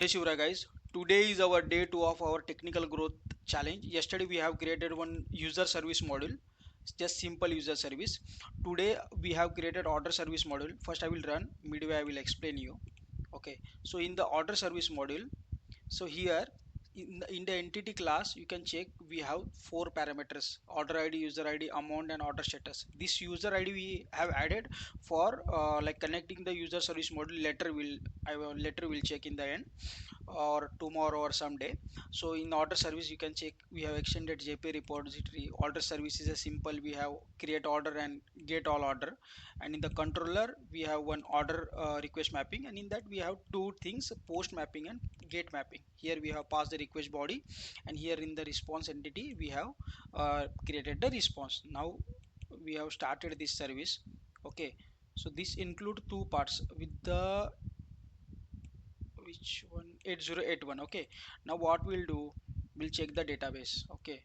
Hey Shivra guys, today is our day 2 of our technical growth challenge. Yesterday we have created one user service module, it's just simple user service. Today we have created order service module. First I will run, midway I will explain you. Okay, so in the order service module, so here in the entity class you can check we have four parameters: order id, user id, amount and order status. This user id we have added for like connecting the user service module. Later will check in the end or tomorrow or someday. So in order service you can check we have extended jp repository. Order service is a simple, we have create order and get all order. And in the controller we have one order request mapping, and in that we have two things: post mapping and get mapping. Here we have passed the request body, and here in the response entity we have created the response. Now we have started this service. Okay, so this include two parts with the which one 8081. Okay, now what we'll do, we'll check the database. Okay,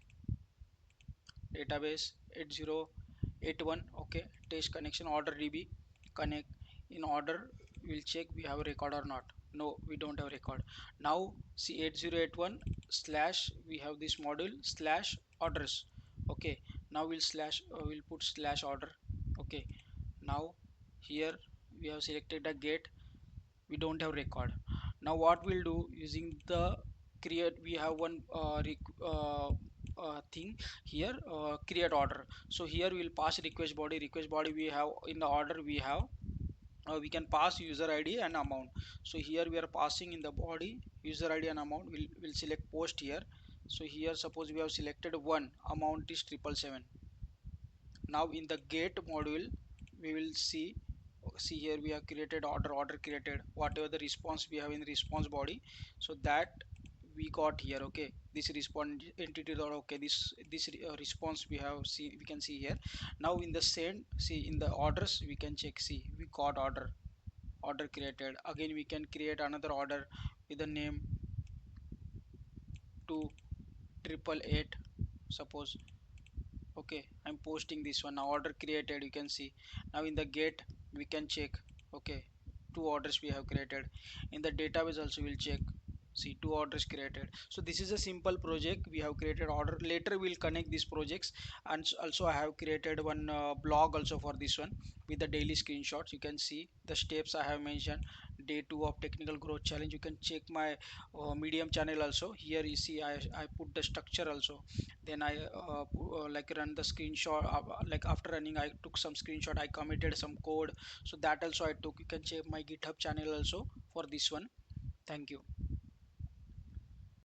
database 8081. Okay, test connection order db connect. In order we'll check we have a record or not. No, we don't have record. Now see 8081 slash we have this module slash orders. Okay, now we'll put slash order. Okay, now here we have selected a get, we don't have record. Now what we'll do, using the create, we have one thing here, create order. So here we'll pass request body we have. In the order we have we can pass user id and amount. So here we are passing in the body user id and amount. We'll select post here. So here suppose we have selected one, amount is 777. Now in the get module we will see here we have created order created, whatever the response we have in the response body, so that we got here. Okay, this response entity dot, okay, this response we have see, we can see here. Now in the send, see in the orders we can check, see we got order created. Again we can create another order with the name 2888 suppose. Okay, I'm posting this one. Now order created, you can see. Now in the get we can check. Okay, two orders we have created. In the database also we'll check, see two orders created. So this is a simple project we have created order. Later we'll connect these projects. And also I have created one blog also for this one with the daily screenshots. You can see the steps I have mentioned. Day 2 of technical growth challenge. You can check my medium channel also. Here you see I put the structure also. Then I like run the screenshot. Like after running I took some screenshot, I committed some code, so that also I took. You can check my github channel also for this one. Thank you.